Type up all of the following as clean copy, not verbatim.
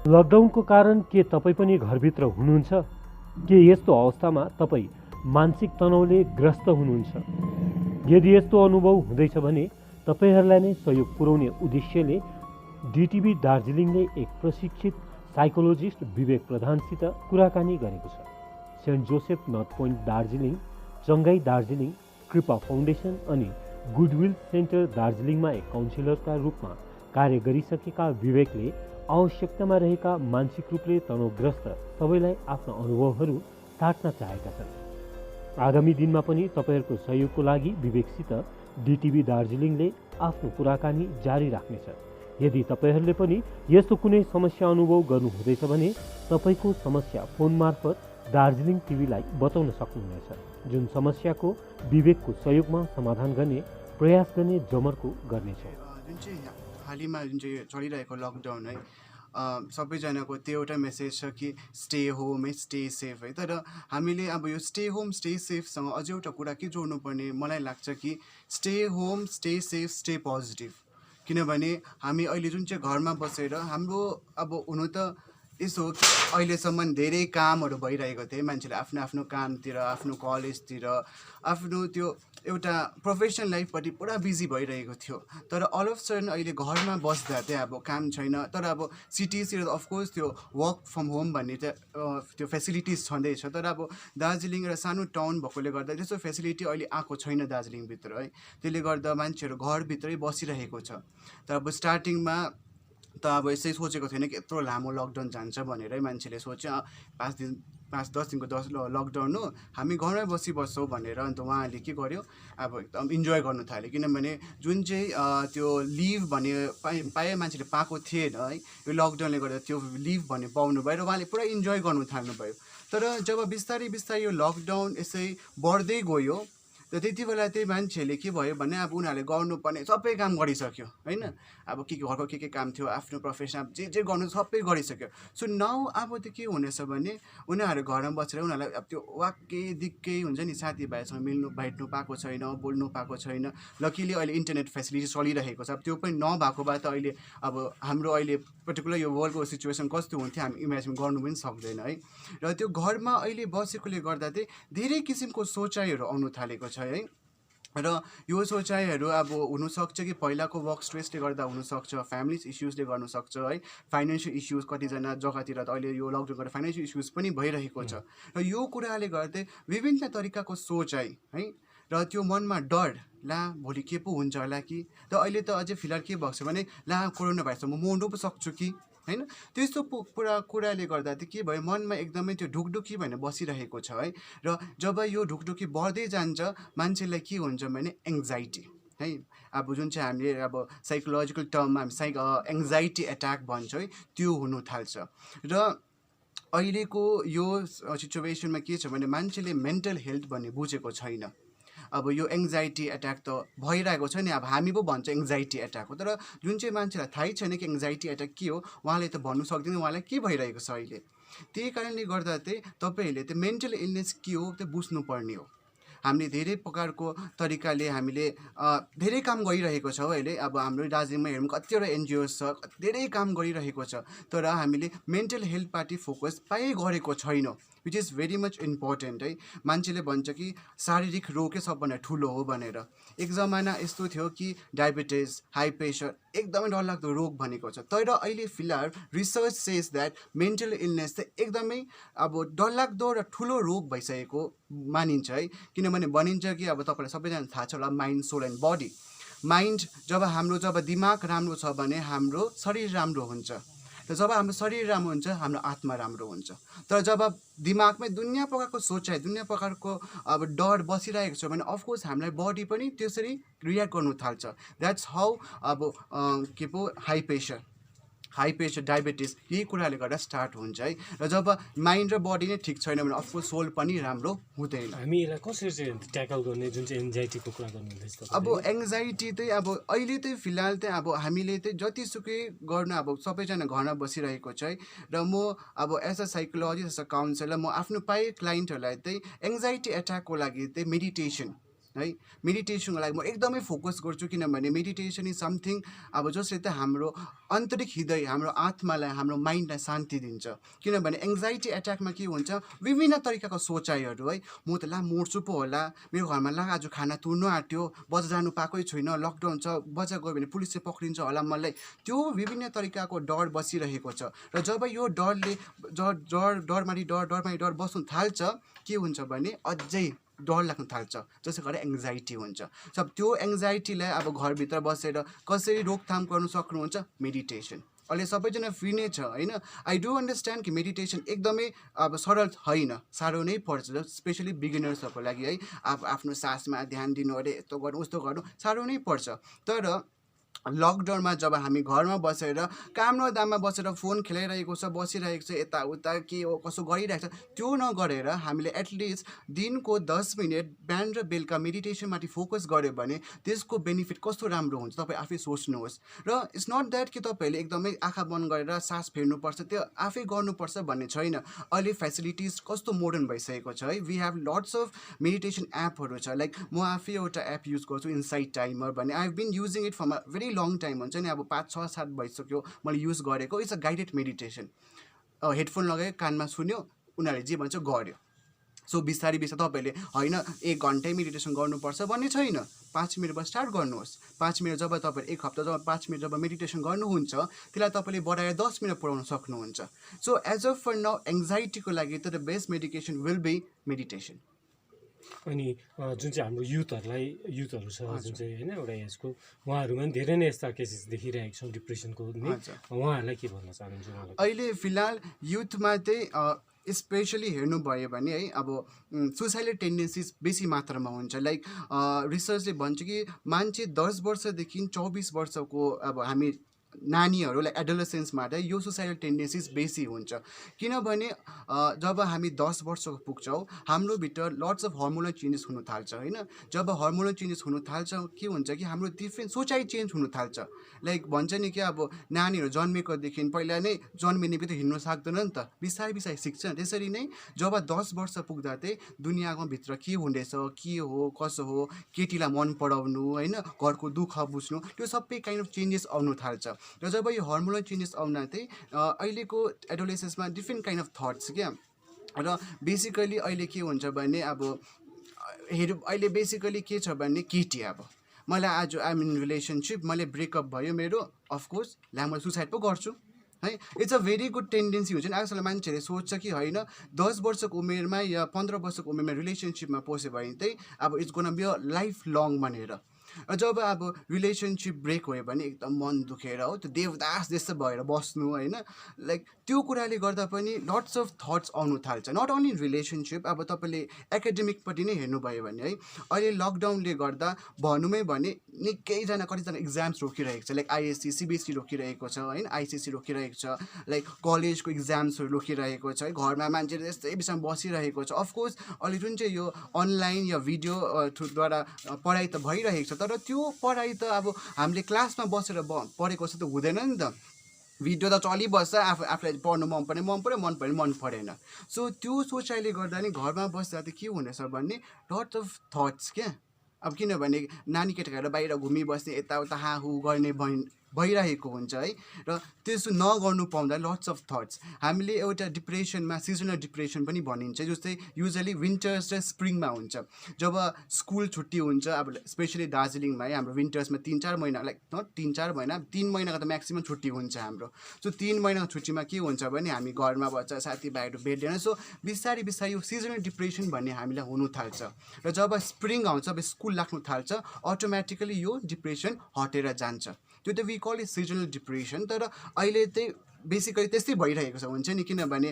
लकडाउनको कारण के तपाईँ पनि घरभित्र हुनुहुन्छ? के यस्तो अवस्थामा तपाईँ मानसिक तनावले ग्रस्त हुनुहुन्छ? यदि यस्तो अनुभव हुँदैछ भने तपाईँहरूलाई नै सहयोग पुर्याउने उद्देश्यले डिटिबी दार्जिलिङले एक प्रशिक्षित साइकोलोजिस्ट विवेक प्रधानसित कुराकानी गरेको छ। Saint Joseph North Point Darjeeling, चङ्गाई दार्जिलिङ, कृपा फाउन्डेसन अनि गुडविल सेन्टर दार्जिलिङमा एक काउन्सिलरका रूपमा कार्य गरिसकेका विवेकले आवश्यकतामा रहेका मानसिक रूपले तनावग्रस्त सबैलाई आफ्ना अनुभवहरू साट्न चाहेका छन्। आगामी दिनमा पनि तपाईँहरूको सहयोगको लागि विवेकसित डिटिबी दार्जिलिङले आफ्नो कुराकानी जारी राख्नेछ। यदि तपाईँहरूले पनि यस्तो कुनै समस्या अनुभव गर्नुहुँदैछ भने तपाईँको समस्या फोन मार्फत दार्जिलिङ टिभीलाई बताउन सक्नुहुनेछ, जुन समस्याको विवेकको सहयोगमा समाधान गर्ने प्रयास गर्ने जमर्को गर्नेछ। जुन चाहिँ हालैमा जुन चाहिँ चलिरहेको लकडाउन है, सबैजनाको त्यो एउटा मेसेज छ कि स्टे होम है, स्टे सेफ है। तर हामीले अब यो स्टे होम स्टे सेफसँग अझै एउटा कुरा के जोड्नुपर्ने मलाई लाग्छ कि stay home stay safe stay positive. किनभने हामी अहिले जुन चाहिँ घरमा बसेर हाम्रो अब हुनु त यसो हो कि अहिलेसम्म धेरै कामहरू भइरहेको थियो, मान्छेले आफ्नो आफ्नो कामतिर, आफ्नो कलेजतिर, आफ्नो त्यो एउटा प्रोफेसनल लाइफपट्टि पुरा बिजी भइरहेको थियो। तर अल अफ सडन अहिले घरमा बस्दा चाहिँ अब काम छैन। तर अब सिटिजतिर त अफकोर्स त्यो वर्क फ्रम होम भन्ने चाहिँ त्यो फेसिलिटिज छँदैछ। तर अब दार्जिलिङ एउटा सानो टाउन भएकोले गर्दा त्यस्तो फेसिलिटी अहिले आएको छैन दार्जिलिङभित्र है। त्यसले गर्दा मान्छेहरू घरभित्रै बसिरहेको छ। तर अब स्टार्टिङमा त अब यसै सोचेको थिएन कि यत्रो लामो लकडाउन जान्छ भनेरै मान्छेले सोचे 5-10 दिनको लकडाउन हो, हामी घरमै बसिबस्छौँ भनेर। अन्त उहाँले के गर्यो, अब एकदम इन्जोय गर्नु थाल्यो। किनभने जुन चाहिँ त्यो लिभ भन्ने पाए मान्छेले पाएको थिएन है, यो लकडाउनले गर्दा त्यो लिभ भन्ने पाउनु भयो र उहाँले पुरा इन्जोय गर्नु थाल्नुभयो। तर जब बिस्तारै बिस्तारै यो लकडाउन यसै बढ्दै गयो र त्यति बेला चाहिँ मान्छेहरूले के भयो भने अब उनीहरूले गर्नुपर्ने सबै काम गरिसक्यो होइन। अब के घरको के काम थियो, आफ्नो प्रोफेसन अब जे गर्नु सबै गरिसक्यो। सो नाउ अब त्यो के हुनेछ भने उनीहरू घरमा बसेर उनीहरूलाई अब त्यो वाक्कै दिक्कै हुन्छ नि, साथीभाइसँग भेट्नु पाएको छैन, बोल्नु पाएको छैन। लकिली अहिले इन्टरनेट फेसिलिटी चलिरहेको छ। अब त्यो पनि नभएको भए त अहिले अब हाम्रो अहिले पर्टिकुलर यो वर्ल्डको सिचुएसन कस्तो हुन्थ्यो हामी इमेजिन गर्नु पनि सक्दैन है। र त्यो घरमा अहिले बसेकोले गर्दा चाहिँ धेरै किसिमको सोचाइहरू आउनु थालेको छ है। र यो सोचाइहरू अब हुनसक्छ कि पहिलाको वर्क स्ट्रेसले गर्दा हुनसक्छ, फ्यामिली इस्युजले गर्नसक्छ है, फाइनेन्सियल इस्युज कतिजना जग्गातिर त अहिले यो लकडाउन गर्दा फाइनेन्सियल इस्युज पनि भइरहेको छ। र यो कुराले गर्दै विभिन्न तरिकाको सोचाइ है, र त्यो मनमा डर, ला भोलि के पो हुन्छ होला कि। र अहिले त अझै फिलहाल के भएको छ भने ला कोरोना भाइरस म मर्नु पो सक्छु कि होइन। त्यस्तो कुराले गर्दा चाहिँ के भयो, मनमा एकदमै त्यो ढुकढुकी भनेर बसिरहेको छ है। र जब यो ढुकढुकी बढ्दै जान्छ मान्छेलाई के हुन्छ भने एङ्जाइटी है। अब जुन चाहिँ हामीले अब साइकोलोजिकल टर्ममा हामी एङ्जाइटी एट्याक भन्छौँ है, त्यो हुनु थाल्छ। र अहिलेको यो सिचुएसनमा के छ भने मान्छेले मेन्टल हेल्थ भन्ने बुझेको छैन। अब यो एङ्जाइटी एट्याक त भइरहेको छ नि, अब हामी पो भन्छ एङ्जाइटी एट्याक हो। तर जुन चाहिँ मान्छेलाई थाहै छैन कि एङ्जाइटी एट्याक के हो, उहाँले त भन्नु सक्दैन उहाँलाई के भइरहेको छ अहिले। त्यही कारणले गर्दा चाहिँ तपाईँहरूले त्यो मेन्टल इलनेस के हो त्यो बुझ्नुपर्ने हो। हामीले धेरै प्रकारको तरिकाले हामीले धेरै काम गरिरहेको छौँ अहिले। अब हाम्रो दार्जिलिङमा हेरौँ कतिवटा एनजिओस छ, धेरै काम गरिरहेको छ। तर हामीले मेन्टल हेल्थपट्टि फोकस गरेको छैनौँ, which is very much important है। मान्छेले भन्छ कि शारीरिक रोगै सबभन्दा ठुलो हो भनेर। एक जमाना यस्तो थियो कि डायबिटिज, हाई प्रेसर एकदमै डरलाग्दो रोग भनेको छ। तर अहिले फिलहाल research says that mental illness चाहिँ एकदमै अब डरलाग्दो र ठुलो रोग भइसकेको मानिन्छ है। किनभने भनिन्छ कि अब तपाईँलाई सबैजना थाहा छ होला, mind, soul and body. Mind जब दिमाग राम्रो छ भने हाम्रो शरीर राम्रो हुन्छ, र जब हाम्रो शरीर राम्रो हुन्छ हाम्रो आत्मा राम्रो हुन्छ। तर जब दिमागमै दुनियाँ प्रकारको सोचाइ, दुनियाँ प्रकारको अब डर बसिरहेको छ भने अफकोर्स हामीलाई बडी पनि त्यसरी रियाक्ट गर्नु थाल्छ। द्याट्स हाउ अब के पो हाई प्रेसर, डायबिटिज यही कुराले गर्दा स्टार्ट हुन्छ है। र जब माइन्ड र बडी नै ठिक छैन भने अफकोर्स सोल पनि राम्रो हुँदैन। हामी यसलाई कसरी चाहिँ ट्याकल गर्ने, जुन चाहिँ एङ्जाइटीको कुरा गर्नुहुँदैछ? अब एङ्जाइटी चाहिँ अब अहिले चाहिँ फिलहाल चाहिँ अब हामीले चाहिँ जतिसुकै गर्नु, अब सबैजना घरमा बसिरहेको छ है। र म अब as a psychologist, as a counsellor म आफ्नो क्लाइन्टहरूलाई चाहिँ एङ्जाइटी एट्याकको लागि चाहिँ मेडिटेसन है मेडिटेसनको लागि म एकदमै फोकस गर्छु किनभने मेडिटेसन इज समथिङ अब जसले त हाम्रो आन्तरिक हृदय हाम्रो आत्मालाई हाम्रो माइन्डलाई शान्ति दिन्छ किनभने एङ्जाइटी एट्याकमा के हुन्छ विभिन्न तरिकाको सोचाइहरू है म त ला मर्छु पो होला मेरो घरमा ला आज खाना तुर्नु आँट्यो बजार जानु पाएकै छुइनँ लकडाउन छ बजार गयो भने पुलिसले पक्रिन्छ होला मलाई त्यो विभिन्न तरिकाको डर बसिरहेको छ र जब यो डरले डरमाथि डर बस्नु थाल्छ के हुन्छ भने अझै डर लाग्न थाल्छ जसले गर्दा एङ्जाइटी हुन्छ सब त्यो एङ्जाइटीलाई अब घरभित्र बसेर कसरी रोकथाम गर्नु सक्नुहुन्छ मेडिटेसन अहिले सबैजना फ्री नै छ होइन आई डु अन्डरस्ट्यान्ड कि मेडिटेसन एकदमै अब सरल छैन साह्रो नै पर्छ स्पेसली बिगिनर्सहरूको लागि है अब आफ्नो सासमा ध्यान दिनु अरे यस्तो गर्नु उस्तो गर्नु साह्रो नै पर्छ तर लकडाउनमा जब हामी घरमा बसेर काम र दाममा बसेर फोन खेलाइरहेको छ बसिरहेको छ यताउता के हो कसो गरिरहेको छ त्यो नगरेर हामीले एटलिस्ट दिनको 10 मिनट बिहान र बेलुका मेडिटेसनमाथि फोकस गऱ्यो भने त्यसको बेनिफिट कस्तो राम्रो हुन्छ तपाईँ आफै सोच्नुहोस् र इट्स नट द्याट कि तपाईँहरूले एकदमै आँखा बन्द गरेर सास फेर्नुपर्छ त्यो आफै गर्नुपर्छ भन्ने छैन अहिले फेसिलिटिज कस्तो मोडर्न भइसकेको छ है we have lots of meditation एपहरू छ लाइक म आफै एउटा एप युज गर्छु इनसाइट टाइमर भन्ने I have been using it for very long time हुन्छ नि अब 5-6-7 भइसक्यो मैले युज गरेको it's a guided meditation headphone लगायो कानमा सुन्यो उनीहरूले जे भन्छ गर्यो सो बिस्तारै तपाईँहरूले होइन 1 घन्टै मेडिटेसन गर्नुपर्छ भन्ने छैन 5 मिनटबाट स्टार्ट गर्नुहोस् 5 मिनट जब तपाईँहरू एक हप्ता जब 5 मिनट जब मेडिटेसन गर्नुहुन्छ त्यसलाई तपाईँले बढाएर 10 मिनट पुऱ्याउन सक्नुहुन्छ so as of for now एङ्जाइटीको लागि त the best medication will be meditation अनि जुन चाहिँ हाम्रो युथहरू छ जुन चाहिँ होइन एउटा एजको उहाँहरूमा पनि धेरै नै यस्ता केसेस देखिरहेको छौँ डिप्रेसनको नि उहाँहरूलाई के भन्न चाहनुहुन्छ उहाँलाई अहिले फिलहाल युथमा चाहिँ स्पेसली हेर्नुभयो भने है अब सुसाइडल टेन्डेन्सिज बेसी मात्रामा हुन्छ लाइक रिसर्चले भन्छ कि मान्छे 10 वर्षदेखि 24 वर्षको अब हामी नानीहरूलाई एडोलेसेन्समा चाहिँ यो सुसाइडल टेन्डेन्सिज बेसी हुन्छ किनभने जब हामी 10 वर्षको पुग्छौँ हाम्रोभित्र लट्स अफ हर्मोनल चेन्जेस हुन थाल्छ होइन जब हर्मोनल चेन्जेस हुन थाल्छ के हुन्छ कि हाम्रो डिफ्रेन्ट सोचाइ चेन्ज हुन थाल्छ लाइक भन्छ नि कि अब नानीहरू जन्मेकोदेखि पहिला नै जन्मिने बित्तिकै हिँड्नु सक्दैन नि त बिस्तारै बिस्तारै सिक्छ त्यसरी नै जब 10 वर्ष पुग्दा चाहिँ दुनियाँको भित्र के हुँदैछ के हो कसो हो केटीलाई मन पराउनु होइन घरको दुःख बुझ्नु त्यो सबै काइन्ड अफ चेन्जेस आउनु थाल्छ र जब यो हर्मोनल चेन्जेस आउन चाहिँ अहिलेको एडोलेसेन्समा डिफ्रेन्ट काइन्ड अफ थट्स क्या र बेसिकली अहिले के हुन्छ भने अब अहिले बेसिकली के छ भने केटी अब मलाई आज आइएम इन रिलेसनसिप मैले ब्रेकअप भयो मेरो अफकोर्स ला म सुसाइड पो गर्छु है it's a very good tendency हुन्छ नि आजकल मान्छेहरूले सोच्छ कि होइन 10 वर्षको उमेरमा या 15 वर्षको उमेरमा रिलेसनसिपमा पस्यो भने चाहिँ अब it's gonna be a lifelong भनेर जब अब रिलेसनसिप ब्रेक भयो भने एकदम मन दुखेर हो त्यो देवदास जस्तो भएर बस्नु होइन लाइक त्यो कुराले गर्दा पनि लट्स अफ थट्स आउनु थाल्छ नट ओन्ली रिलेसनसिप अब तपाईँले एकाडेमिकपट्टि नै हेर्नुभयो भने है अहिले लकडाउनले गर्दा भनौँ भने निकैजना कतिजना इक्जाम्स रोकिरहेको छ लाइक आइएससी सिबिएससी रोकिरहेको छ होइन आइसिएससी रोकिरहेको छ लाइक कलेजको इक्जाम्सहरू रोकिरहेको छ है घरमा मान्छेले यस्तै बिचमा बसिरहेको छ अफकोर्स अहिले जुन चाहिँ यो अनलाइन या भिडियो थ्रुद्वारा पढाइ त भइरहेको छ तर त्यो पढाइ त अब हामीले क्लासमा बसेर पढेको जस्तो त हुँदैन नि त भिडियो त चलिबस्छ आफूलाई पढ्नु मन पऱ्यो मन पऱ्यो मन परेन सो त्यो सोचाइले गर्दा नि घरमा बस्दा त के हुनेछ भन्ने लट्स अफ थट्स क्या अब किनभने नानी केटाकेटा बाहिर घुमिबस्ने यताउता हाहु गर्ने भइरहेको हुन्छ है र त्यसो नगर्नु पाउँदा लट्स अफ थट्स हामीले एउटा डिप्रेसनमा सिजनल डिप्रेसन पनि भनिन्छ जस्तै युजली विन्टर्स र स्प्रिङमा हुन्छ जब स्कुल छुट्टी हुन्छ अब स्पेसली दार्जिलिङमा है हाम्रो विन्टर्समा 3-4 महिना लाइक नट 3-4 महिना 3 महिनाको त म्याक्सिमम छुट्टी हुन्छ हाम्रो सो 3 महिनाको छुट्टीमा के हुन्छ भने हामी घरमा बस्छ साथीभाइहरू भेट्दैन सो बिस्तारै यो सिजनल डिप्रेसन भन्ने हामीलाई हुनु थाल्छ र जब स्प्रिङ आउँछ अब स्कुल लाग्नु थाल्छ अटोमेटिकली यो डिप्रेसन हटेर जान्छ त्यो त we call it seasonal depression तर अहिले चाहिँ बेसिकली त्यस्तै भइरहेको छ हुन्छ नि किनभने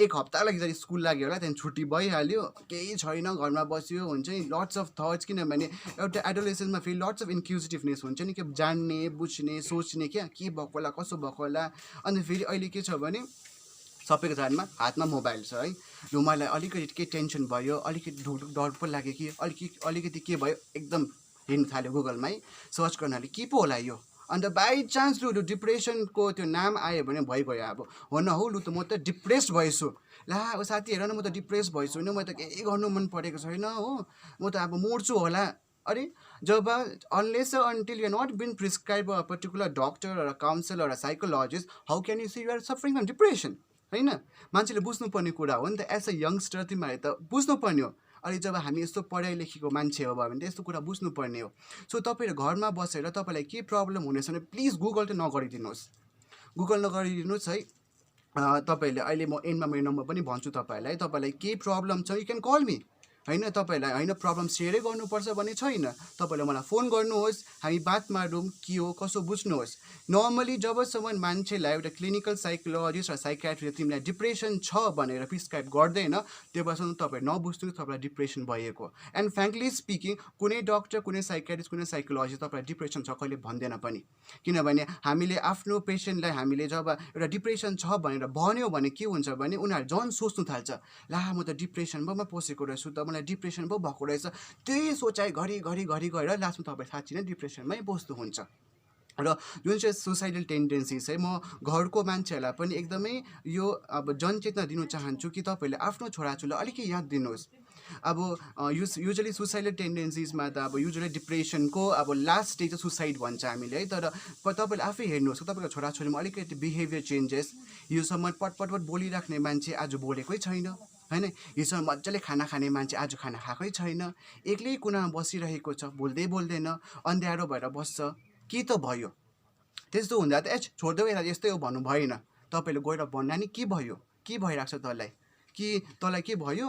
एक हप्ता लागि स्कुल लाग्यो होला त्यहाँदेखि छुट्टी भइहाल्यो केही छैन घरमा बस्यो हुन्छ नि लट्स अफ थट्स किनभने एउटा एडोलेसेन्समा फेरि लट्स अफ इन्क्युजिटिभनेस हुन्छ नि कि जान्ने बुझ्ने सोच्ने क्या के भएको होला कसो भएको होला अनि फेरि अहिले के छ भने सबैको हातमा मोबाइल छ है लु मलाई अलिकति के टेन्सन भयो अलिकति डर पो लाग्यो कि अलिकति के भयो एकदम हेर्नु थाल्यो गुगलमै सर्च गर्नाले के पो होला यो अन्त बाई चान्स लु डिप्रेसनको त्यो नाम आयो भने भइगयो अब हो न हो लु त म त डिप्रेस्ड भएछु ला अब साथी हेर न म त डिप्रेस भएछु होइन म त केही गर्नु मन परेको छैन हो म त अब मर्छु होला अरे जब unless until you not been prescribe a particular doctor or a counselor or a psychologist, how can you say you are suffering from depression? होइन मान्छेले बुझ्नुपर्ने कुरा हो नि त एज अ यङ्स्टर तिमीहरूले त बुझ्नुपर्ने हो अनि जब हामी यस्तो पढाइ लेखेको मान्छे हो भने त यस्तो कुरा बुझ्नुपर्ने हो सो तपाईँहरू घरमा बसेर तपाईँलाई के प्रब्लम हुनेछ भने प्लिज गुगल चाहिँ नगरिदिनुहोस् गुगल नगरिदिनुहोस् है तपाईँहरूले अहिले म एन्डमा मेरो नम्बर पनि भन्छु तपाईँलाई के प्रब्लम छ यु क्यान कल मी होइन तपाईँहरूलाई होइन प्रब्लम सेयरै गर्नुपर्छ भन्ने छैन तपाईँले मलाई फोन गर्नुहोस् हामी बात मारौँ के हो कसो बुझ्नुहोस् नर्मली जबसम्म मान्छेलाई एउटा क्लिनिकल साइकोलोजिस्ट र साइकाट्रिस्ट तिमीलाई डिप्रेसन छ भनेर प्रिस्क्राइब गर्दैन त्योसम्म तपाईँ नबुझ्नु तपाईँलाई डिप्रेसन भएको एन्ड फ्रेङ्कली स्पिकिङ कुनै डक्टर कुनै साइकाट्रिस्ट कुनै साइकोलोजिस्ट तपाईँलाई डिप्रेसन छ कहिले भन्दैन पनि किनभने हामीले आफ्नो पेसेन्टलाई हामीले जब एउटा डिप्रेसन छ भनेर भन्यो भने के हुन्छ भने उनीहरू झन् सोच्नु थाल्छ ला म त डिप्रेसनमा पसेको रहेछु त मलाई डिप्रेसन पो भएको रहेछ त्यही सोचाइ घरि गएर लास्टमा तपाईँ साँच्ची नै डिप्रेसनमै बस्नुहुन्छ र जुन चाहिँ सुसाइडल टेन्डेन्सी चाहिँ म घरको मान्छेहरूलाई पनि एकदमै यो अब जनचेतना दिनु चाहन्छु कि तपाईँहरूले आफ्नो छोराछोरीलाई अलिकति याद दिनुहोस् अब युजली सुसाइडल टेन्डेन्सिजमा त अब युजली डिप्रेसनको अब लास्ट स्टेज चाहिँ सुसाइड भन्छ हामीले है तर तपाईँले आफै हेर्नुहोस् तपाईँको छोराछोरीमा अलिकति बिहेभियर चेन्जेस योसम्म पटपट बोलिराख्ने मान्छे आज बोलेकै छैन होइन योसँग मजाले खाना खाने मान्छे आज खाना खाएकै छैन एक्लै कुनामा बसिरहेको छ बोल्दैन अँध्यारो भएर बस्छ के त भयो त्यस्तो हुँदा त छोडिदेऊ यता यस्तै हो भन्नु भएन तपाईँले गएर भन्ना नि के भयो के भइरहेको छ तँलाई के भयो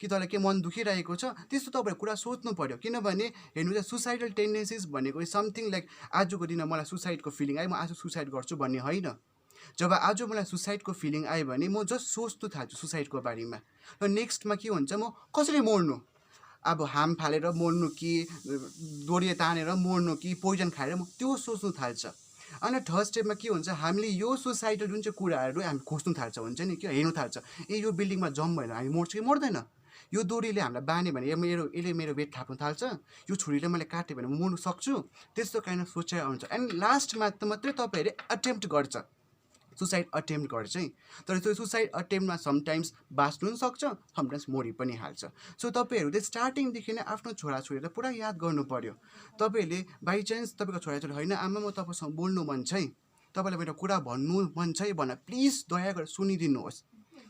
कि तँलाई के मन दुखिरहेको छ त्यस्तो तपाईँले कुरा सोच्नु पऱ्यो किनभने हेर्नु चाहिँ सुसाइडल टेन्डेन्सिज भनेको समथिङ लाइक आजको दिन मलाई सुसाइडको फिलिङ आयो म आज सुसाइड गर्छु भन्ने होइन जब आज मलाई सुसाइडको फिलिङ आयो भने म जस्ट सोच्नु थाल्छु सुसाइडको बारेमा र नेक्स्टमा के हुन्छ म कसरी मर्नु अब हाम फालेर मर्नु कि डोरी तानेर मर्नु कि पोइजन खाएर त्यो सोच्नु थाल्छ अनि थर्ड स्टेपमा के हुन्छ हामीले यो सुसाइडल जुन चाहिँ कुराहरू हामी खोज्नु थाल्छ हुन्छ नि के हेर्नु थाल्छ यो बिल्डिङमा जम भएर हामी मर्छ कि मर्दैन यो डोरीले हामीलाई बान्यो भने यसले मेरो वेट थाप्नु थाल्छ यो छुरीले मैले काट्यो भने म मर्नु सक्छु त्यस्तो काइन्ड अफ सोचाइ आउँछ एन्ड लास्टमा त मात्रै तपाईँहरूले अटेम्प्ट गर्छ सुसाइड अटेम्प्ट गर्छ है तर त्यो सुसाइड अटेम्प्टमा समटाइम्स बाँच्नु पनि सक्छ समटाइम्स मरि पनि हाल्छ सो तपाईँहरू चाहिँ स्टार्टिङदेखि नै आफ्नो छोराछोरीलाई पुरा याद गर्नु पर्यो तपाईँहरूले बाइचान्स तपाईँको छोराछोरी होइन आमा म तपाईँसँग बोल्नु मन छ है तपाईँलाई मेरो कुरा भन्नु मन छ है भनेर प्लिज दया गरेर सुनिदिनुहोस्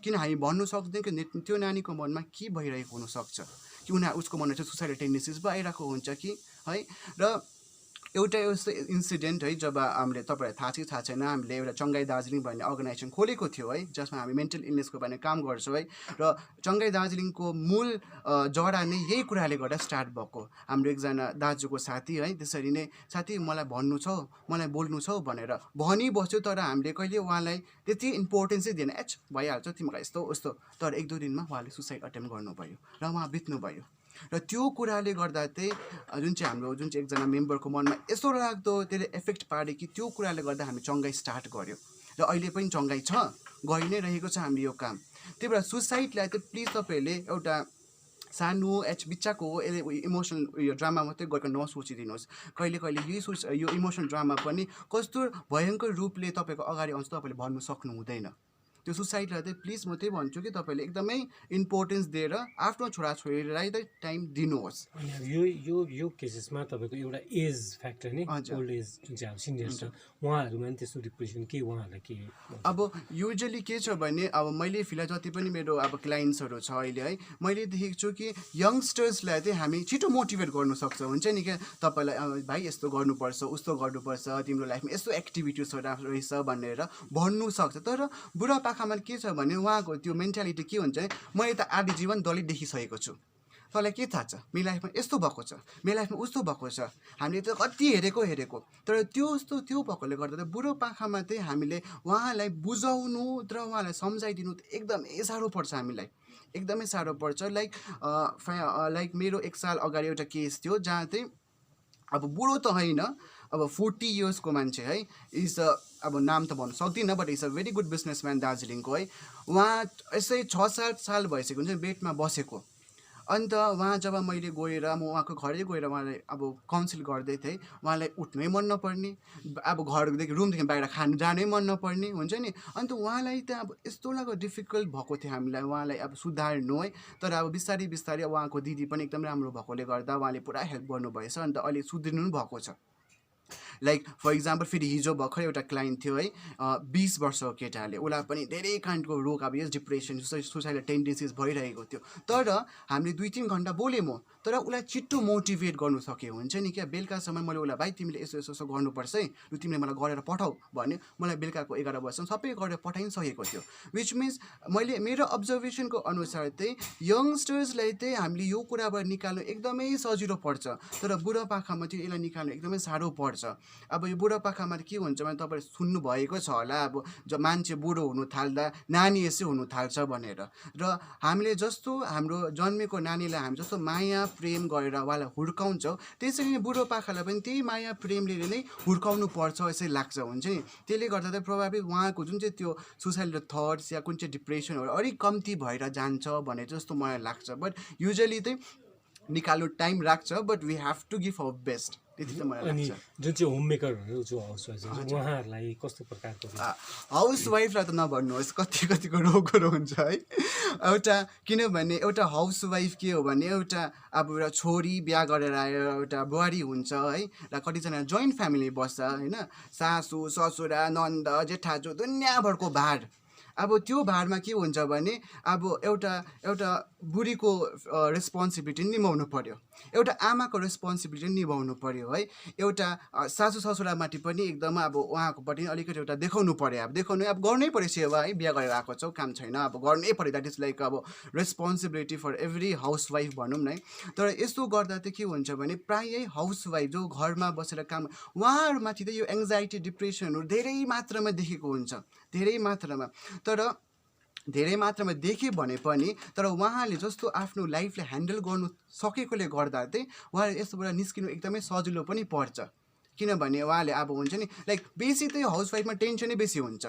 किन हामी भन्नु सक्दैन कि त्यो नानीको मनमा के भइरहेको हुनसक्छ कि उसको मनमा चाहिँ सुसाइडल टेन्डेन्सिज पो आइरहेको हुन्छ कि है र एउटा यस्तो इन्सिडेन्ट है जब हामीले तपाईँहरूलाई थाहा छैन हामीले एउटा चङ्गाई दार्जिलिङ भन्ने अर्गनाइजेसन खोलेको थियो है जसमा हामी मेन्टल इलनेसको बारेमा काम गर्छौँ है र चङ्गाई दार्जिलिङको मूल जरा नै यही कुराले गर्दा स्टार्ट भएको हाम्रो एकजना दाजुको साथी है त्यसरी नै साथी मलाई भन्नु छ मलाई बोल्नु छ भनेर भनिबस्यो तर हामीले कहिले उहाँलाई त्यति इम्पोर्टेन्सै दिएन भइहाल्छ तिमीलाई यस्तो उस्तो तर 1-2 दिनमा उहाँले सुसाइड अटेम्प्ट गर्नुभयो र उहाँ बित्नुभयो र त्यो कुराले गर्दा चाहिँ हाम्रो एकजना मेम्बरको मनमा यस्तो लाग्दो त्यसले एफेक्ट पार्यो कि त्यो कुराले गर्दा हामी चङ्गाई स्टार्ट गर्यो र अहिले पनि चङ्गाई छ गइ नै रहेको छ हाम्रो यो काम त्यही भएर सुसाइडलाई चाहिँ प्लिज तपाईँहरूले एउटा सानो बिच्चाको हो यसले इमोसनल यो ड्रामा मात्रै गरेर नसोचिदिनुहोस् कहिले यो इमोसनल ड्रामा पनि कस्तो भयङ्कर रूपले तपाईँको अगाडि आउँछ तपाईँले भन्नु सक्नु हुँदैन त्यो सुसाइडलाई चाहिँ प्लिज म त्यही भन्छु कि तपाईँले एकदमै इम्पोर्टेन्स दिएर आफ्नो छोराछोरीलाई चाहिँ टाइम दिनुहोस् यो केसेसमा तपाईँको एउटा एज फ्याक्टर नै ओल्ड एज जुन चाहिँ अब सिनियर छ उहाँहरूमा पनि त्यस्तो डिप्रेसन के उहाँहरूलाई के अब युजली के छ भने अब मैले फिलहाल जति पनि मेरो अब क्लाइन्ट्सहरू छ अहिले है मैले देखेको छु कि यङ्स्टर्सलाई चाहिँ हामी छिटो मोटिभेट गर्नु सक्छ हुन्छ नि क्या तपाईँलाई भाइ यस्तो गर्नुपर्छ उस्तो गर्नुपर्छ तिम्रो लाइफमा यस्तो एक्टिभिटिजहरू रहेछ भनेर भन्नु सक्छ तर बुढापाकामा के छ भने उहाँको त्यो मेन्टालिटी के हुन्छ मैले त आधी जीवन दलित देखिसकेको छु तँलाई के थाहा छ मेरो लाइफमा यस्तो भएको छ मेरो लाइफमा उस्तो भएको छ हामीले त कति हेरेको तर त्यो भएकोले गर्दा त बुढोपाकामा चाहिँ हामीले उहाँलाई बुझाउनु र उहाँलाई सम्झाइदिनु एकदमै साह्रो पर्छ हामीलाई एकदमै साह्रो पर्छ लाइक मेरो 1 साल अगाडि एउटा केस थियो जहाँ चाहिँ अब बुढो त होइन अब 40 इयर्सको मान्छे है इज अब नाम त भन्नु सक्दिनँ but is a very good businessman दार्जिलिङको है उहाँ यसै 6-7 साल भइसक्यो हुन्छ बेडमा बसेको अन्त उहाँ जब मैले गएर म उहाँको घरै गएर उहाँलाई अब काउन्सिल गर्दै थिएँ, उहाँलाई उठ्नै मन नपर्ने, अब घरदेखि रुमदेखि बाहिर खानु जानै मन नपर्ने हुन्छ नि। अन्त उहाँलाई त अब यस्तो लाग्यो डिफिकल्ट भएको थियो हामीलाई उहाँलाई अब सुधार्नु है। तर अब बिस्तारै बिस्तारै उहाँको दिदी पनि एकदम राम्रो भएकोले गर्दा उहाँले पुरा हेल्प गर्नुभएछ, अन्त अहिले सुध्रिनु पनि भएको छ। लाइक फर इक्जाम्पल फेरि हिजो भर्खर एउटा क्लाइन्ट थियो है, 20 वर्षको केटाले, उसलाई पनि धेरै काइन्डको रोग अब यस डिप्रेसन सुसाइडल टेन्डेन्सिज भइरहेको थियो। तर हामीले 2-3 घन्टा बोलेँ म, तर उसलाई छिट्टो मोटिभेट गर्नु सक्यो हुन्छ नि क्या। बेलुकासम्म मैले उसलाई भाइ तिमीले यसो यसो यसो गर्नुपर्छ है, लु तिमीले मलाई गरेर पठाऊ भने मलाई बेलुकाको 11 बजीसम्म सबै गरेर पठाइसकेको थियो। विच मिन्स मैले मेरो अब्जर्भेसनको अनुसार चाहिँ यङ्स्टर्सलाई चाहिँ हामीले यो कुराबाट निकाल्नु एकदमै सजिलो पर्छ, तर बुढापाकामा चाहिँ यसलाई निकाल्नु एकदमै साह्रो पर्छ। अब यो बुढापाकामा के हुन्छ भने तपाईँले सुन्नुभएको छ होला, अब जब मान्छे बुढो हुनु थाल्दा नानी यसै हुनु थाल्छ भनेर। र हामीले जस्तो हाम्रो जन्मेको नानीलाई हामी जस्तो माया प्रेम गरेर उहाँलाई हुर्काउँछौँ, त्यसरी नै बुढोपाकालाई पनि त्यही माया प्रेमले नै हुर्काउनु पर्छ जस्तै लाग्छ हुन्छ नि। त्यसले गर्दा चाहिँ प्रभावित उहाँको जुन चाहिँ त्यो सुसाइडल थट्स या कुन चाहिँ डिप्रेसनहरू अलिक कम्ती भएर जान्छ भने जस्तो मलाई लाग्छ। बट युजली चाहिँ निकाल्नु टाइम लाग्छ, but we have to give our best, त्यति चाहिँ मलाई अनि लाग्छ। जुन चाहिँ होम मेकरहरू जो हाउसवाइफ हुन्छ उहाँहरूलाई कस्तो प्रकारको हाउसवाइफलाई त नभन्नुहोस्, कतिको रोगहरू हुन्छ है। एउटा किनभने एउटा हाउसवाइफ के हो भने एउटा अब एउटा छोरी बिहा गरेर आयो, एउटा बुहारी हुन्छ है, र कतिजना जोइन्ट फ्यामिली बस्छ होइन, सासू ससुरा नन्द जेठाजु दुनियाँभरको भार। अब त्यो भारमा के हुन्छ भने अब एउटा बुढीको रेस्पोन्सिबिलिटी निभाउनु पर्यो, एउटा आमाको रेस्पोन्सिबिलिटी निभाउनु पर्यो है, एउटा सासू ससुरामाथि पनि एकदम अब उहाँकोपट्टि अलिकति एउटा देखाउनु पर्यो। अब देखाउनु अब गर्नै पर्यो सेवा है, बिहा गरेर आएको छौँ काम छैन, अब गर्नै पर्यो। द्याट इज लाइक अब रेस्पोन्सिबिलिटी फर एभ्री हाउसवाइफ भनौँ न है। तर यस्तो गर्दा चाहिँ के हुन्छ भने प्रायः हाउसवाइफ जो घरमा बसेर काम, उहाँहरूमाथि त यो एङ्जाइटी डिप्रेसनहरू धेरै मात्रामा देखेको हुन्छ, धेरै मात्रामा। तर धेरै मात्रामा देख्यो भने पनि तर उहाँले जस्तो आफ्नो लाइफलाई ह्यान्डल गर्नु सकेकोले गर्दा चाहिँ उहाँले यस्तोबाट निस्किनु एकदमै सजिलो पनि पर्छ। किनभने उहाँले अब हुन्छ नि लाइक बेसी चाहिँ हाउसवाइफमा टेन्सनै बेसी हुन्छ।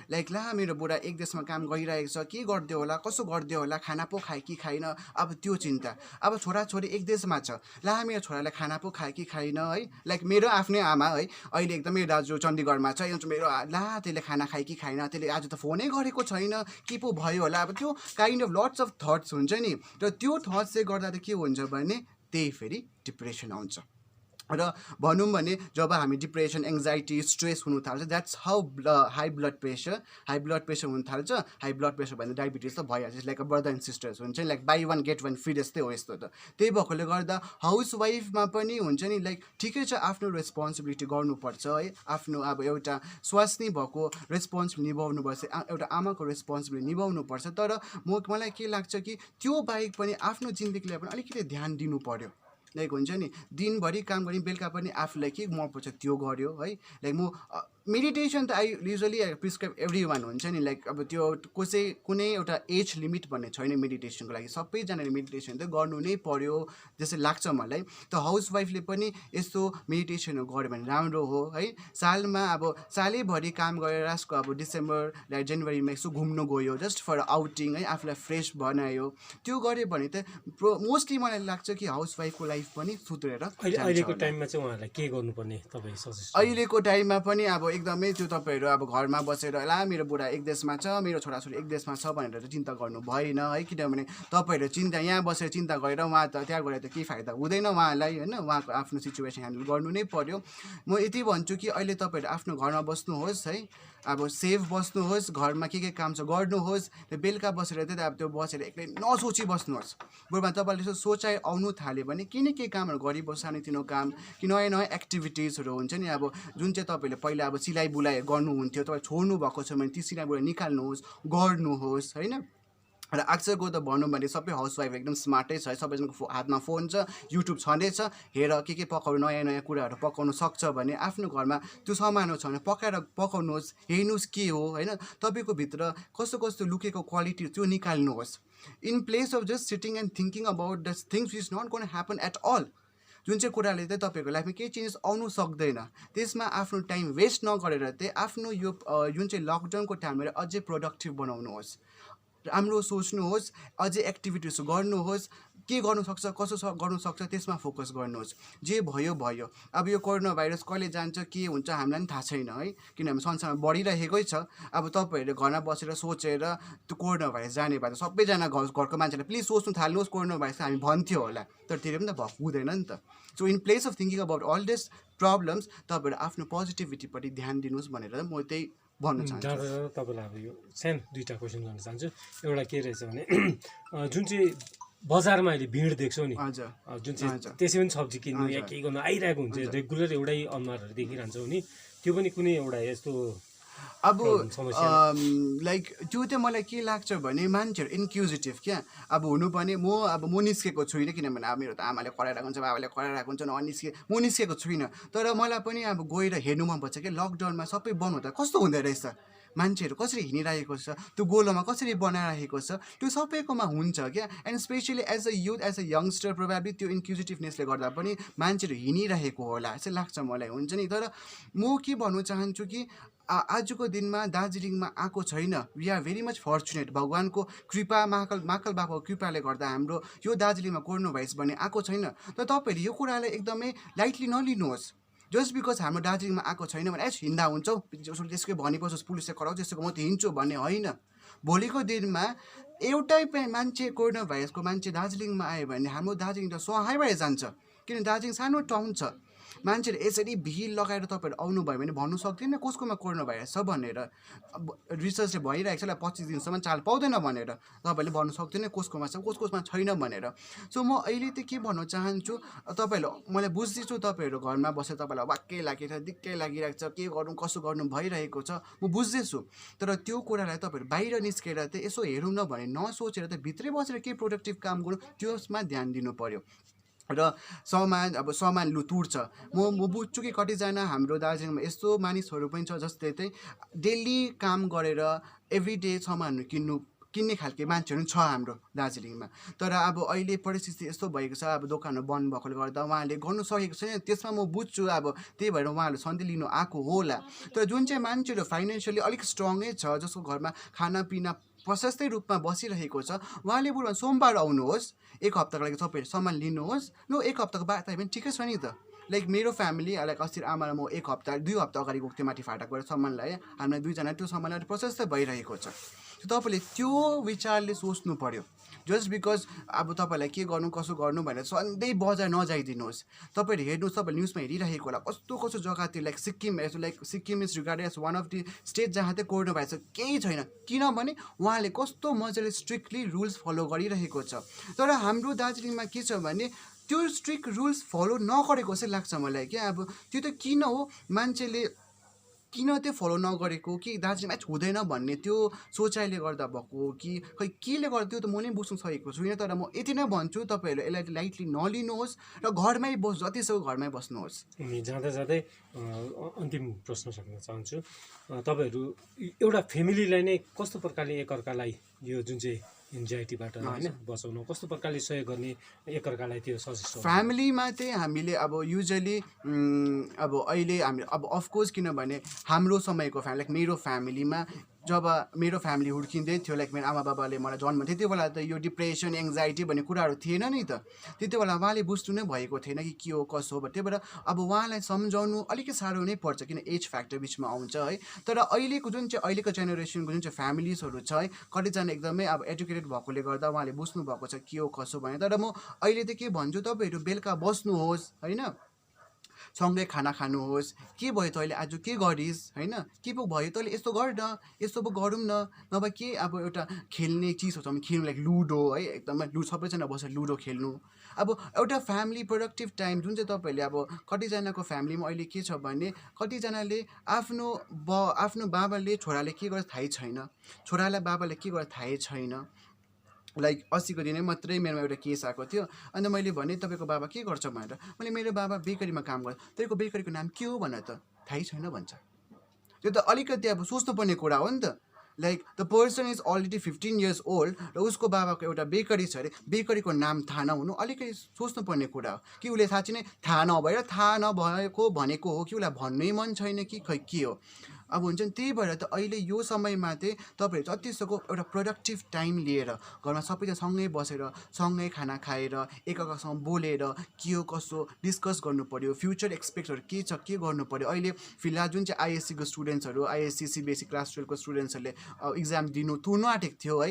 लाइक ला मेरो बुढा एक देशमा काम गरिरहेको छ, के गरिदियो होला, कसो गरिदियो होला, खाना पो खाए कि खाइन, अब त्यो चिन्ता। अब छोराछोरी एक देशमा छ, ला मेरो छोराले खाना पो खाए कि खाइन है। लाइक मेरो आफ्नै आमा है अहिले एकदमै दाजु चण्डीगढमा छ, मेरो ला त्यसले खाना खाए कि खाइन, त्यसले आज त फोनै गरेको छैन, के पो भयो होला, अब त्यो kind of lots of thoughts हुन्छ नि। र त्यो थट्सले गर्दा चाहिँ के हुन्छ भने त्यही फेरि डिप्रेसन आउँछ। र भनौँ भने जब हामी डिप्रेसन एङ्जाइटी स्ट्रेस हुनु थाल्छ, that's how high blood pressure हुनु थाल्छ। हाई ब्लड प्रेसर भने डायबिटिज त भइहाल्छ, लाइक ब्रदर एन्ड सिस्टर्स हुन्छ नि, like buy one get one free जस्तै हो यस्तो त। त्यही भएकोले गर्दा हाउसवाइफमा पनि हुन्छ नि लाइक ठिकै छ, आफ्नो रेस्पोन्सिबिलिटी गर्नुपर्छ है, आफ्नो अब एउटा स्वास्नी भएको रेस्पोन्सिबिलिटी निभाउनुपर्छ, एउटा आमाको रेस्पोन्सिबिलिटी निभाउनुपर्छ। तर मलाई के लाग्छ कि त्यो बाहेक पनि आफ्नो जिन्दगीलाई पनि अलिकति ध्यान दिनु पर्यो। लाइक हुन्छ नि दिनभरि काम गरी बेलुका पनि आफूलाई के मन पर्छ त्यो गर्यो है। लाइक म मेडिटेसन त I usually prescribe every one हुन्छ नि, लाइक अब त्यो कुनै एउटा एज लिमिट भन्ने छैन मेडिटेसनको लागि, सबैजनाले मेडिटेसन त गर्नु नै पर्यो जस्तो लाग्छ मलाई। त हाउसवाइफले पनि यस्तो मेडिटेसनहरू गर्यो भने राम्रो हो है। सालमा अब सालैभरि काम गरेर यसको अब डिसेम्बर या जनवरीमा यसो घुम्नु गयो जस्ट फर आउटिङ है, आफूलाई फ्रेस बनायो, त्यो गऱ्यो भने त मोस्टली मलाई लाग्छ कि हाउसवाइफको लाइफ पनि सुध्रेर अहिलेको टाइममा चाहिँ उहाँहरूलाई के गर्नुपर्ने तपाईँ सजेस्ट? अहिलेको टाइममा पनि अब एकदमै त्यो तपाईँहरू अब घरमा बसेर ला मेरो बुढा एक देशमा छ, मेरो छोराछोरी एक देशमा छ भनेर चाहिँ चिन्ता गर्नु भएन है। किनभने तपाईँहरू चिन्ता यहाँ बसेर चिन्ता गरेर उहाँ त त्यहाँ गएर त केही फाइदा हुँदैन उहाँलाई होइन, उहाँको आफ्नो सिचुएसन ह्यान्डल गर्नु नै पर्यो। म यति भन्छु कि अहिले तपाईँहरू आफ्नो घरमा बस्नुहोस् है, अब सेफ बस्नुहोस्, घरमा के काम छ गर्नुहोस्, त्यो बेलुका बसेर चाहिँ अब त्यो बसेर एक्लै नसोची बस्नुहोस्। बरुमा तपाईँले यसो सोचाइ आउनु थाल्यो भने के कामहरू गरिबस्छ, सानोतिनो काम कि नयाँ नयाँ एक्टिभिटिजहरू हुन्छ नि। अब जुन चाहिँ तपाईँले पहिला अब सिलाइ बुलाइ गर्नुहुन्थ्यो, तपाईँ छोड्नु भएको छ भने ती सिलाइ बुलाइ निकाल्नुहोस्, गर्नुहोस् होइन। र अक्सरको त भनौँ भने सबै हाउसवाइफ एकदम स्मार्टै छ, सबैजनाको हातमा फोन छ, युट्युब छँदैछ, हेर के पकाउनु, नयाँ नयाँ कुराहरू पकाउनु सक्छ भने आफ्नो घरमा त्यो सामानहरू छ भने पकाउनुहोस्, हेर्नुहोस् के हो होइन, तपाईँको भित्र कस्तो कस्तो लुकेको क्वालिटी त्यो निकाल्नुहोस्। In place of just sitting and thinking about the things which not gonna happen at all, जुन चाहिँ कुराले चाहिँ तपाईँको लाइफमा केही चेन्जेस आउनु सक्दैन, त्यसमा आफ्नो टाइम वेस्ट नगरेर चाहिँ आफ्नो यो जुन चाहिँ लकडाउनको टाइमहरू अझै प्रोडक्टिभ बनाउनुहोस्, राम्रो सोच्नुहोस्, अझै एक्टिभिटिज गर्नुहोस्, के गर्नु सक्छ कसो गर्नु सक्छ त्यसमा फोकस गर्नुहोस्। जे भयो भयो। अब यो कोरोना भाइरस कहिले जान्छ के हुन्छ हामीलाई पनि थाहा छैन है, किनभने संसारमा बढिरहेकै छ। अब तपाईँहरूले घरमा बसेर सोचेर त्यो कोरोना भाइरस जाने भए त सबैजना घरको मान्छेलाई प्लिज सोच्नु थाल्नुहोस् कोरोना भाइरस हामी भन्थ्यो होला, तर त्यसले पनि त भएको हुँदैन नि त। So in place of thinking about all this problems तपाईँहरू आफ्नो पोजिटिभिटीपट्टि ध्यान दिनुहोस् भनेर म त्यही भन्न चाहन्छु। जाँदा जाँदा तपाईँलाई अब यो सानो दुईवटा क्वेसन गर्न चाहन्छु। एउटा के रहेछ भने जुन चाहिँ बजारमा अहिले भिड देख्छौँ नि, हजुर जुन चाहिँ त्यसै पनि सब्जी किन्नु या केही गर्नु आइरहेको हुन्छ, रेगुलर एउटै अनुहारहरू देखिरहन्छौँ नि, त्यो पनि कुनै एउटा यस्तो अब लाइक त्यो चाहिँ मलाई के लाग्छ भने मान्छेहरू इन्क्युजिटिभ क्या। अब हुनुपर्ने म निस्केको छुइनँ, किनभने अब मेरो त आमाले कराइरहेको हुन्छ बाबाले कराइरहेको हुन्छ म निस्केको छुइनँ, तर मलाई पनि अब गएर हेर्नु मन पर्छ कि लकडाउनमा सबै बन्द हुँदा कस्तो हुँदो रहेछ, मान्छेहरू कसरी हिँडिरहेको छ, त्यो गोलोमा कसरी बनाइरहेको छ, त्यो सबैकोमा हुन्छ क्या। And specially as a youth as a youngster probably त्यो इन्क्युजिटिभनेसले गर्दा पनि मान्छेहरू हिँडिरहेको होला जस्तो लाग्छ मलाई, हुन्छ नि। तर म के भन्नु चाहन्छु कि आजको दिनमा दार्जिलिङमा आएको छैन, we are very much fortunate. भगवान्को कृपा महाकाल बाबाको कृपाले गर्दा हाम्रो यो दार्जिलिङमा कोरोना भाइरस भन्ने आएको छैन। तर तपाईँहरूले यो कुरालाई एकदमै लाइटली नलिनुहोस्। जस्ट बिकज हाम्रो दार्जिलिङमा आएको छैन भने हिँड्दा हुन्छ त्यसकै भनेपछि पुलिसले कराउँछ त्यसको म त हिँड्छु भन्ने होइन। भोलिको दिनमा एउटै मान्छे कोरोना भाइरसको मान्छे दार्जिलिङमा आयो भने हाम्रो दार्जिलिङ त सहाय भएर जान्छ, किनभने दार्जिलिङ सानो टाउन छ। मान्छेहरू यसरी भिड लगाएर तपाईँहरू आउनुभयो भने भन्नु सक्दैन कसकोमा कोरोना भाइरस छ भनेर। अब रिसर्चले भइरहेको छ 25 दिनसम्म चाल पाउँदैन भनेर, तपाईँहरूले भन्नु सक्दैन कसकोमा छ कसकोमा छैन भनेर। सो म अहिले चाहिँ के भन्न चाहन्छु, तपाईँहरू मलाई बुझ्दैछु तपाईँहरू घरमा बसेर तपाईँलाई वाक्कै लागेको छ, दिक्कै लागिरहेको छ, के गर्नु कसो गर्नु भइरहेको छ, म बुझ्दैछु। तर त्यो कुरालाई तपाईँहरू बाहिर निस्केर चाहिँ यसो हेरौँ न भने नसोचेर त भित्रै बसेर के प्रोडक्टिभ काम गर्नु त्यसमा ध्यान दिनु पऱ्यो। र सामान तुर्छ। म बुझ्छु कि कतिजना हाम्रो दार्जिलिङमा यस्तो मानिसहरू पनि छ जसले चाहिँ डेली काम गरेर एभ्रिडे सामानहरू किन्ने खालके मान्छेहरू छ हाम्रो दार्जिलिङमा। तर अब अहिले परिस्थिति यस्तो भएको छ, अब दोकानहरू बन्द भएकोले गर्दा उहाँले गर्नु सकेको छैन, त्यसमा म बुझ्छु। अब त्यही भएर उहाँहरूले सन्धि लिनु आएको होला। तर जुन चाहिँ मान्छेहरू फाइनेन्सियली अलिक स्ट्रङै छ, जसको घरमा खानापिना प्रशस्तै रूपमा बसिरहेको छ, उहाँले बरु सोमबार आउनुहोस्, एक हप्ताको लागि तपाईँहरू सामान लिनुहोस् न, एक हप्ताको बाद आयो भने ठिकै छ नि त। लाइक मेरो फ्यामिली लाइक अस्ति आमा र म 2 हप्ता अगाडि गएको थिएँ माथि फाटक गएर सामान ल्याएँ, हामीलाई दुईजना त्यो सामानहरू प्रशस्तै भइरहेको छ। तपाईँले त्यो विचारले सोच्नु पऱ्यो। जस्ट बिकज अब तपाईँलाई के गर्नु कसो गर्नु भनेर सधैँ बजार नजाइदिनुहोस्। तपाईँहरू हेर्नुहोस्, तपाईँले न्युजमा हेरिरहेको होला कस्तो कस्तो जग्गातिर like Sikkim is regarded as one of the state जहाँ चाहिँ कोरोना भाइरस केही छैन, किनभने उहाँले कस्तो मजाले स्ट्रिक्टली रुल्स फलो गरिरहेको छ। तर हाम्रो दार्जिलिङमा के छ भने त्यो स्ट्रिक्ट रुल्स फलो नगरेको जस्तो लाग्छ मलाई क्या। अब त्यो त किन हो, मान्छेले किन त्यो फलो नगरेको, कि दार्जिलिङमा हुँदैन भन्ने त्यो सोचाइले गर्दा भएको हो कि खै केले गर्दा, त्यो त म नै बुझ्नु सकेको छुइनँ। तर म यति नै भन्छु तपाईँहरू यसलाई लाइटली नलिनुहोस् र घरमै जतिसक्दो घरमै बस्नुहोस्। अनि जाँदा जाँदै अन्तिम प्रश्न सोध्न चाहन्छु, तपाईँहरू एउटा फ्यामिलीलाई नै कस्तो प्रकारले एकअर्कालाई यो जुन चाहिँ एन्जाइटीबाट होइन बचाउनु कस्तो प्रकारले सहयोग गर्ने एकअर्कालाई त्यो सजेस्ट? फ्यामिलीमा चाहिँ हामीले अब युजली अब अहिले हामी अब अफकोर्स किनभने हाम्रो समयको लाइक मेरो फ्यामिलीमा जब मेरो फ्यामिली हुर्किँदै थियो, लाइक मेरो आमा बाबाले मलाई जन्म त्यति बेला त यो डिप्रेसन एङ्जाइटी भन्ने कुराहरू थिएन नि त। त्यति बेला उहाँले बुझ्नु नै भएको थिएन कि के हो कसो हो। त्यही भएर अब उहाँलाई सम्झाउनु अलिकति साह्रो नै पर्छ, किन एज फ्याक्टर बिचमा आउँछ है। तर अहिलेको जेनेरेसनको जुन चाहिँ फ्यामिलिजहरू छ है, कतिजना एकदमै अब एजुकेटेड भएकोले गर्दा उहाँले बुझ्नु भएको छ के हो कसो भने। तर म अहिले चाहिँ के भन्छु, तपाईँहरू बेलुका बस्नुहोस् होइन, सँगै खाना खानुहोस्, के भयो तैँले आज के गरिस् होइन, के पो भयो तैँले यस्तो गर न, यस्तो पो गरौँ न, नभए के अब एउटा खेल्ने चिजहरू छ भने खेल्नु, लाइक लुडो है, एकदमै सबैजना बसेर लुडो खेल्नु। अब एउटा फ्यामिली प्रोडक्टिभ टाइम जुन चाहिँ तपाईँहरूले अब कतिजनाको फ्यामिलीमा अहिले के छ भने कतिजनाले आफ्नो बाबाले छोराले के गर्छ थाहै छैन, छोरालाई बाबाले के गर्छ थाहै छैन। लाइक अस्तिको दिनै मात्रै मेरोमा एउटा केस आएको थियो, अन्त मैले भने तपाईँको बाबा के गर्छ भनेर, मैले मेरो बाबा बेकरीमा काम गर्छ, तपाईँको बेकरीको नाम के हो भनेर त थाहै छैन भन्छ। त्यो त अलिकति अब सोच्नुपर्ने कुरा हो नि त। Like the person is already 15 years old र उसको बाबाको एउटा बेकरी छ अरे, बेकरीको नाम थाहा नहुनु अलिकति सोच्नुपर्ने कुरा हो कि उसले साँच्चै नै थाहा नभएर थाहा नभएको भनेको हो कि उसलाई भन्नै मन छैन कि खै के हो। अब हुन्छ नि त्यही भएर त अहिले यो समयमा चाहिँ तपाईँहरू जतिसक्दो एउटा प्रोडक्टिभ टाइम लिएर घरमा सबैजना सँगै बसेर सँगै खाना खाएर एकअर्कासँग बोलेर के हो कसो डिस्कस गर्नु पऱ्यो, फ्युचर एक्सपेक्टहरू के छ, के गर्नु पऱ्यो। अहिले फिलहाल जुन चाहिँ आइएससीको स्टुडेन्ट्सहरू, आइएससी सिबिएससी क्लास 12को स्टुडेन्ट्सहरूले इक्जाम तुर्नु आँटेको थियो है,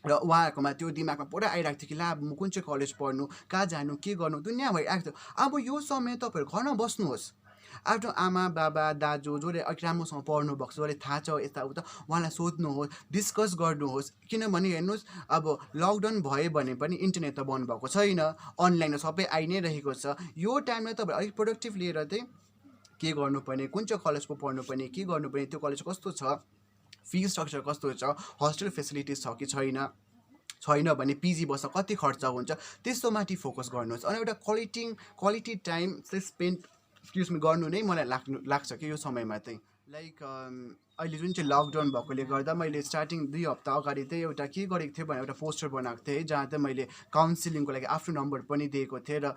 र उहाँहरूकोमा त्यो दिमागमा पुरा आइरहेको थियो कि ला म कुन चाहिँ कलेज पढ्नु, कहाँ जानु, के गर्नु, दुनियाँ भइरहेको थियो। अब यो समय तपाईँहरू घरमा बस्नुहोस्, आफ्नो आमा बाबा दाजु जसले अलिक राम्रोसँग पढ्नु भएको छ, जसले थाहा छ यताउता, उहाँलाई सोध्नुहोस्, डिस्कस गर्नुहोस्। किनभने हेर्नुहोस् अब लकडाउन भयो भने पनि इन्टरनेट त बन्द भएको छैन, अनलाइन सबै आइ नै रहेको छ। यो टाइममा तपाईँ अलिक प्रोडक्टिभ लिएर चाहिँ के गर्नुपर्ने, कुन चाहिँ कलेजको पढ्नुपर्ने, के गर्नुपर्ने, त्यो कलेज कस्तो छ, फी स्ट्रक्चर कस्तो छ, हस्टेल फेसिलिटिज छ कि छैन भने पिजी बस्दा कति खर्च हुन्छ, त्यस्तो माथि फोकस गर्नुहोस्। अनि एउटा क्वालिटी टाइम चाहिँ स्पेन्ड गर्नु नै मलाई लाग्छ कि यो समयमा चाहिँ। लाइक अहिले जुन चाहिँ लकडाउन भएकोले गर्दा मैले स्टार्टिङ 2 हप्ता अगाडि चाहिँ एउटा के गरेको थिएँ भने एउटा पोस्टर बनाएको थिएँ जहाँ चाहिँ मैले काउन्सिलिङको लागि आफ्नो नम्बर पनि दिएको थिएँ। र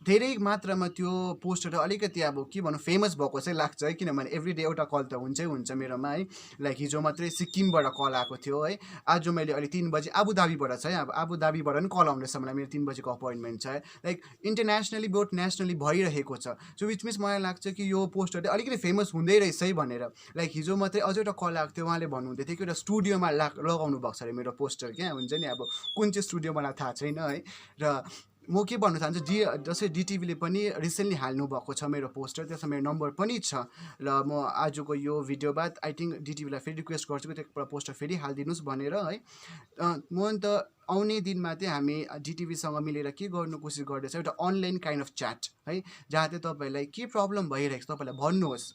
धेरै मात्रामा त्यो पोस्टर अलिकति अब के भनौँ फेमस भएको चाहिँ लाग्छ है, किनभने एभ्रिडे एउटा कल त हुन्छ मेरोमा है। लाइक हिजो मात्रै सिक्किमबाट कल आएको थियो है, आज मैले अहिले 3 बजी आबुधाबीबाट छ है, अब आबुधाबीबाट पनि कल आउँदैछ मलाई, मेरो 3 बजीको अपोइन्टमेन्ट छ है। लाइक इन्टरनेसनली बोथ नेसनली भइरहेको छ। सो विच मिन्स मलाई लाग्छ कि यो पोस्टर चाहिँ अलिकति फेमस हुँदै रहेछ है भनेर। लाइक हिजो मात्रै अझै एउटा कल आएको थियो, उहाँले भन्नुहुँदै थियो कि एउटा स्टुडियोमा लगाउनु भएको छ अरे मेरो पोस्टर, क्या हुन्छ नि अब कुन चाहिँ स्टुडियो मलाई थाहा छैन है। र म के भन्न चाहन्छु, जस्तै डिटिभीले पनि रिसेन्टली हाल्नु भएको छ मेरो पोस्टर, त्यसमा मेरो नम्बर पनि छ। र म आजको यो भिडियो बाद आई थिङ्क डिटिभीलाई फेरि रिक्वेस्ट गर्छु कि त्यो पोस्टर फेरि हालिदिनुहोस् भनेर है। म अन्त आउने दिनमा चाहिँ हामी डिटिभीसँग मिलेर के गर्नु कोसिस गर्दैछ, एउटा अनलाइन काइन्ड अफ च्याट है, जहाँ चाहिँ तपाईँलाई के प्रब्लम भइरहेको छ तपाईँलाई भन्नुहोस्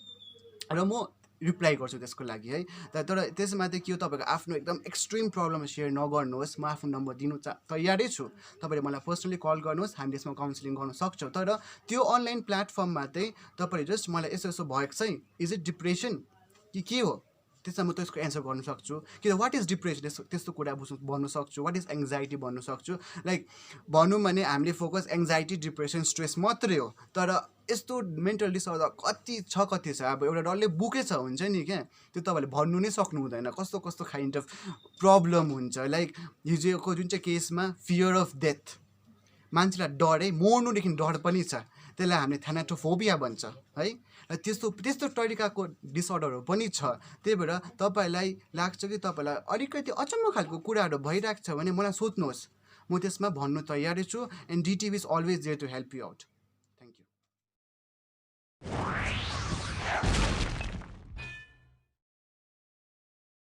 र म रिप्लाई गर्छु त्यसको लागि है। तर त्यसमा चाहिँ के हो, तपाईँको आफ्नो एकदम एक्सट्रिम प्रब्लम सेयर नगर्नुहोस्, म आफ्नो नम्बर दिनु तयारै छु, तपाईँले मलाई पर्सनली कल गर्नुहोस्, हामीले यसमा काउन्सिलिङ गर्न सक्छौँ। तर त्यो अनलाइन प्लेटफर्ममा चाहिँ तपाईँले जस्ट मलाई यस्तो भएको छ, इज इट डिप्रेसन कि के हो, त्यसमा म त्यसको एन्सर गर्नु सक्छु। कि वाट इज डिप्रेसन, त्यस्तो कुरा भन्नु सक्छु। वाट इज एङ्जाइटी भन्नु सक्छु। लाइक भनौँ भने हामीले फोकस एङ्जाइटी डिप्रेसन स्ट्रेस मात्रै हो, तर यस्तो मेन्टल डिसअर्डर कति छ अब एउटा डल्लै बुकै छ हुन्छ नि क्या, त्यो तपाईँले भन्नु नै सक्नु हुँदैन कस्तो कस्तो काइन्ड अफ प्रब्लम हुन्छ। लाइक हिजोको जुन चाहिँ केसमा फियर अफ डेथ, मान्छेलाई डर है, मर्नुदेखि डर पनि छ, त्यसलाई हामीले थ्यानाटोफोबिया भन्छ है। र त्यस्तो तरिकाको डिसअर्डरहरू पनि छ। त्यही भएर तपाईँलाई लाग्छ कि तपाईँलाई अलिकति अचम्म खालको कुराहरू भइरहेको छ भने मलाई सोध्नुहोस्, म त्यसमा भन्नु तयारै छु। And DTV is always there to help you out.